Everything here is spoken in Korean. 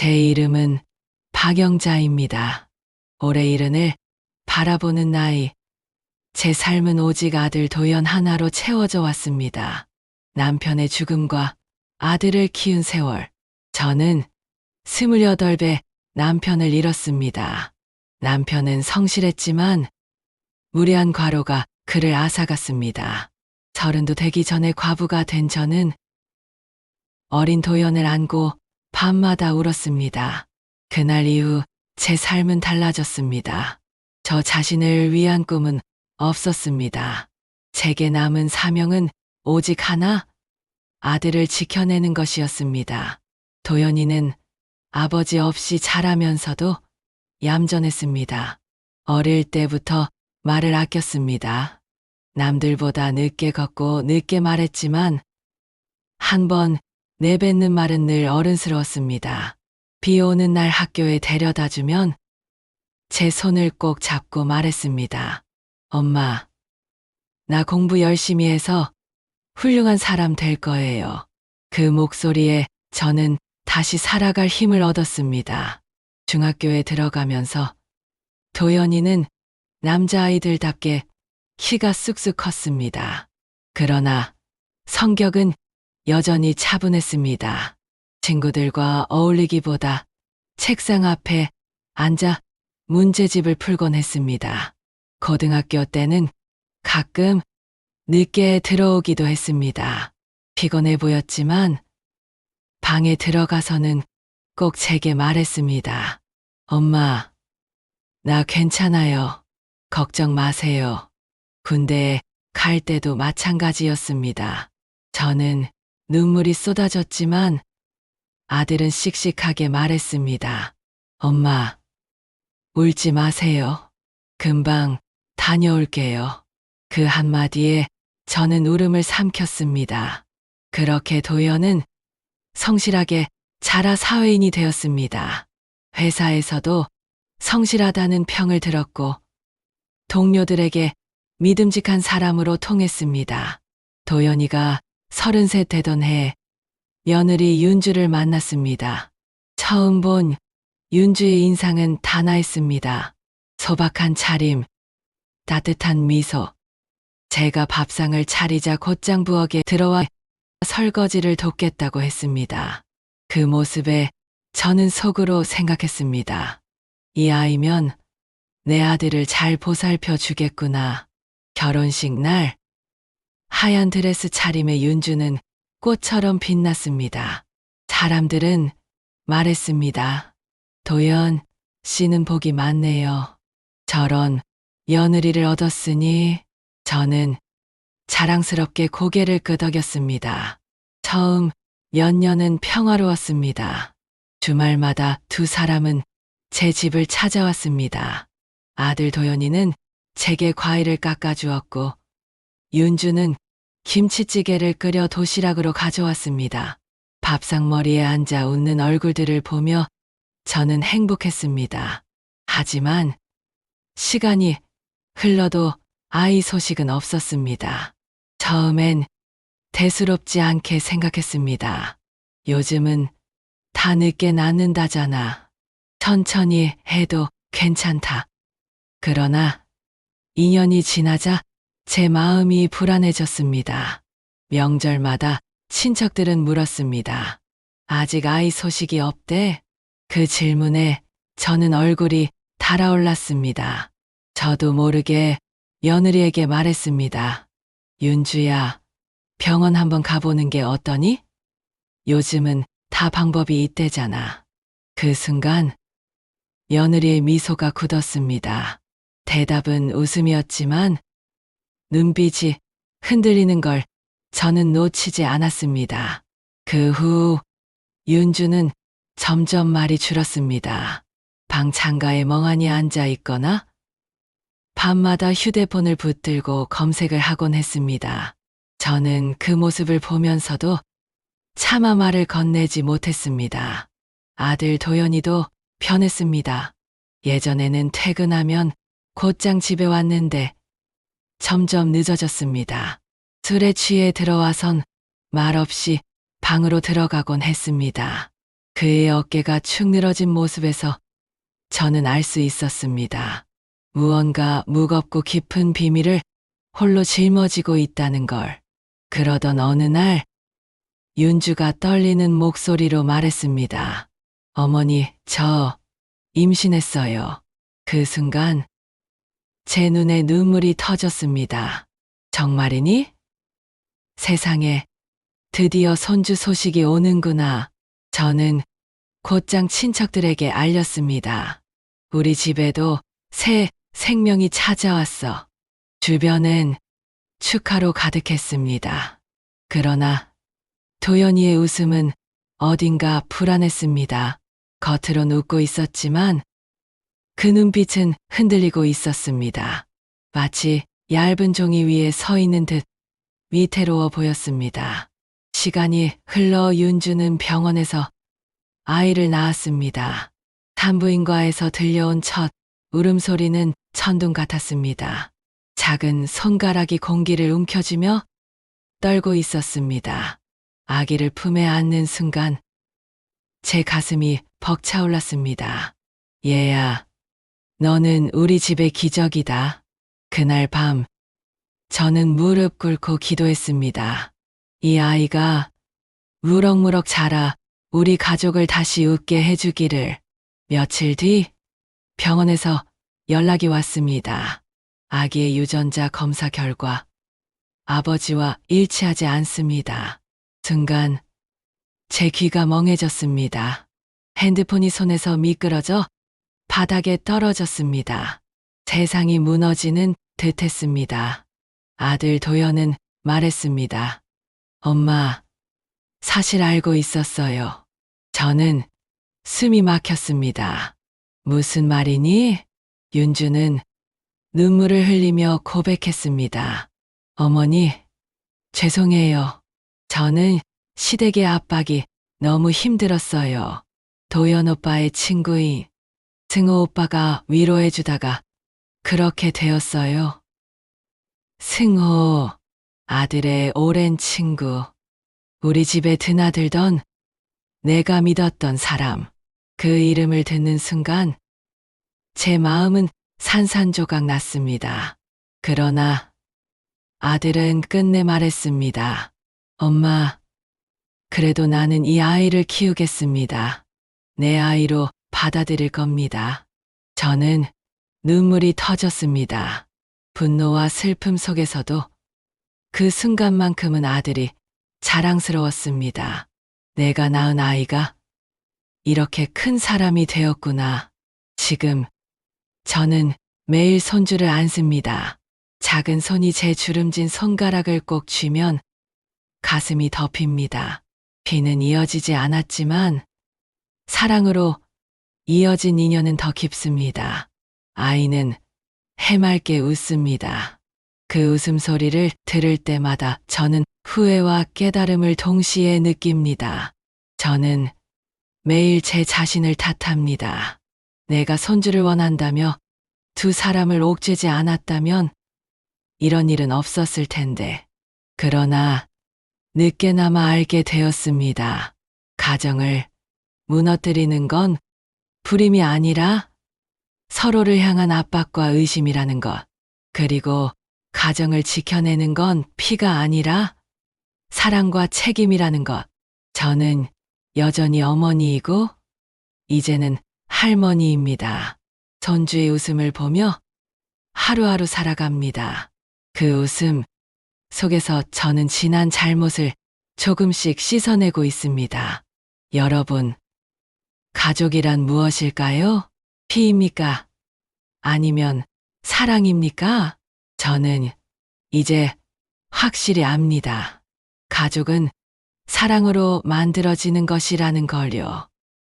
제 이름은 박영자입니다. 올해 70을 바라보는 나이. 제 삶은 오직 아들 도연 하나로 채워져 왔습니다. 남편의 죽음과 아들을 키운 세월. 저는 28배 남편을 잃었습니다. 남편은 성실했지만 무례한 과로가 그를 앗아갔습니다. 30도 되기 전에 과부가 된 저는 어린 도연을 안고 밤마다 울었습니다. 그날 이후 제 삶은 달라졌습니다. 저 자신을 위한 꿈은 없었습니다. 제게 남은 사명은 오직 하나, 아들을 지켜내는 것이었습니다. 도연이는 아버지 없이 자라면서도 얌전했습니다. 어릴 때부터 말을 아꼈습니다. 남들보다 늦게 걷고 늦게 말했지만 한 번 내뱉는 말은 늘 어른스러웠습니다. 비 오는 날 학교에 데려다 주면 제 손을 꼭 잡고 말했습니다. 엄마, 나 공부 열심히 해서 훌륭한 사람 될 거예요. 그 목소리에 저는 다시 살아갈 힘을 얻었습니다. 중학교에 들어가면서 도연이는 남자아이들답게 키가 쑥쑥 컸습니다. 그러나 성격은 여전히 차분했습니다. 친구들과 어울리기보다 책상 앞에 앉아 문제집을 풀곤 했습니다. 고등학교 때는 가끔 늦게 들어오기도 했습니다. 피곤해 보였지만 방에 들어가서는 꼭 제게 말했습니다. 엄마, 나 괜찮아요. 걱정 마세요. 군대에 갈 때도 마찬가지였습니다. 저는 눈물이 쏟아졌지만 아들은 씩씩하게 말했습니다. 엄마, 울지 마세요. 금방 다녀올게요. 그 한마디에 저는 울음을 삼켰습니다. 그렇게 도연은 성실하게 자라 사회인이 되었습니다. 회사에서도 성실하다는 평을 들었고 동료들에게 믿음직한 사람으로 통했습니다. 도연이가 33 되던 해 며느리 윤주를 만났습니다. 처음 본 윤주의 인상은 단아했습니다. 소박한 차림, 따뜻한 미소. 제가 밥상을 차리자 곧장 부엌에 들어와 설거지를 돕겠다고 했습니다. 그 모습에 저는 속으로 생각했습니다. 이 아이면 내 아들을 잘 보살펴 주겠구나. 결혼식 날 하얀 드레스 차림의 윤주는 꽃처럼 빛났습니다. 사람들은 말했습니다. 도연 씨는 복이 많네요. 저런 며느리를 얻었으니. 저는 자랑스럽게 고개를 끄덕였습니다. 처음 몇 년은 평화로웠습니다. 주말마다 두 사람은 제 집을 찾아왔습니다. 아들 도연이는 제게 과일을 깎아주었고 윤주는 김치찌개를 끓여 도시락으로 가져왔습니다. 밥상머리에 앉아 웃는 얼굴들을 보며 저는 행복했습니다. 하지만 시간이 흘러도 아이 소식은 없었습니다. 처음엔 대수롭지 않게 생각했습니다. 요즘은 다 늦게 낳는다잖아. 천천히 해도 괜찮다. 그러나 2년이 지나자 제 마음이 불안해졌습니다. 명절마다 친척들은 물었습니다. 아직 아이 소식이 없대? 그 질문에 저는 얼굴이 달아올랐습니다. 저도 모르게 며느리에게 말했습니다. 윤주야, 병원 한번 가보는 게 어떠니? 요즘은 다 방법이 있대잖아. 그 순간 며느리의 미소가 굳었습니다. 대답은 웃음이었지만 눈빛이 흔들리는 걸 저는 놓치지 않았습니다. 그 후 윤주는 점점 말이 줄었습니다. 방 창가에 멍하니 앉아 있거나 밤마다 휴대폰을 붙들고 검색을 하곤 했습니다. 저는 그 모습을 보면서도 차마 말을 건네지 못했습니다. 아들 도연이도 변했습니다. 예전에는 퇴근하면 곧장 집에 왔는데 점점 늦어졌습니다. 술에 취해 들어와선 말없이 방으로 들어가곤 했습니다. 그의 어깨가 축 늘어진 모습에서 저는 알 수 있었습니다. 무언가 무겁고 깊은 비밀을 홀로 짊어지고 있다는 걸. 그러던 어느 날 윤주가 떨리는 목소리로 말했습니다. 어머니, 저 임신했어요. 그 순간 제 눈에 눈물이 터졌습니다. 정말이니? 세상에 드디어 손주 소식이 오는구나. 저는 곧장 친척들에게 알렸습니다. 우리 집에도 새 생명이 찾아왔어. 주변은 축하로 가득했습니다. 그러나 도연이의 웃음은 어딘가 불안했습니다. 겉으론 웃고 있었지만 그 눈빛은 흔들리고 있었습니다. 마치 얇은 종이 위에 서 있는 듯 위태로워 보였습니다. 시간이 흘러 윤주는 병원에서 아이를 낳았습니다. 산부인과에서 들려온 첫 울음소리는 천둥 같았습니다. 작은 손가락이 공기를 움켜쥐며 떨고 있었습니다. 아기를 품에 안는 순간 제 가슴이 벅차올랐습니다. 얘야, 너는 우리 집의 기적이다. 그날 밤 저는 무릎 꿇고 기도했습니다. 이 아이가 무럭무럭 자라 우리 가족을 다시 웃게 해주기를. 며칠 뒤 병원에서 연락이 왔습니다. 아기의 유전자 검사 결과 아버지와 일치하지 않습니다. 순간 제 귀가 멍해졌습니다. 핸드폰이 손에서 미끄러져 바닥에 떨어졌습니다. 세상이 무너지는 듯했습니다. 아들 도연은 말했습니다. 엄마, 사실 알고 있었어요. 저는 숨이 막혔습니다. 무슨 말이니? 윤주는 눈물을 흘리며 고백했습니다. 어머니, 죄송해요. 저는 시댁의 압박이 너무 힘들었어요. 도연 오빠의 친구인 승호 오빠가 위로해주다가 그렇게 되었어요. 승호, 아들의 오랜 친구. 우리 집에 드나들던 내가 믿었던 사람. 그 이름을 듣는 순간 제 마음은 산산조각 났습니다. 그러나 아들은 끝내 말했습니다. 엄마, 그래도 나는 이 아이를 키우겠습니다. 내 아이로 받아들일 겁니다. 저는 눈물이 터졌습니다. 분노와 슬픔 속에서도 그 순간만큼은 아들이 자랑스러웠습니다. 내가 낳은 아이가 이렇게 큰 사람이 되었구나. 지금 저는 매일 손주를 안습니다. 작은 손이 제 주름진 손가락을 꼭 쥐면 가슴이 덮입니다. 피는 이어지지 않았지만 사랑으로 이어진 인연은 더 깊습니다. 아이는 해맑게 웃습니다. 그 웃음소리를 들을 때마다 저는 후회와 깨달음을 동시에 느낍니다. 저는 매일 제 자신을 탓합니다. 내가 손주를 원한다며 두 사람을 옥죄지 않았다면 이런 일은 없었을 텐데. 그러나 늦게나마 알게 되었습니다. 가정을 무너뜨리는 건 불임이 아니라 서로를 향한 압박과 의심이라는 것. 그리고 가정을 지켜내는 건 피가 아니라 사랑과 책임이라는 것. 저는 여전히 어머니이고 이제는 할머니입니다. 손주의 웃음을 보며 하루하루 살아갑니다. 그 웃음 속에서 저는 지난 잘못을 조금씩 씻어내고 있습니다. 여러분, 가족이란 무엇일까요? 피입니까? 아니면 사랑입니까? 저는 이제 확실히 압니다. 가족은 사랑으로 만들어지는 것이라는 걸요.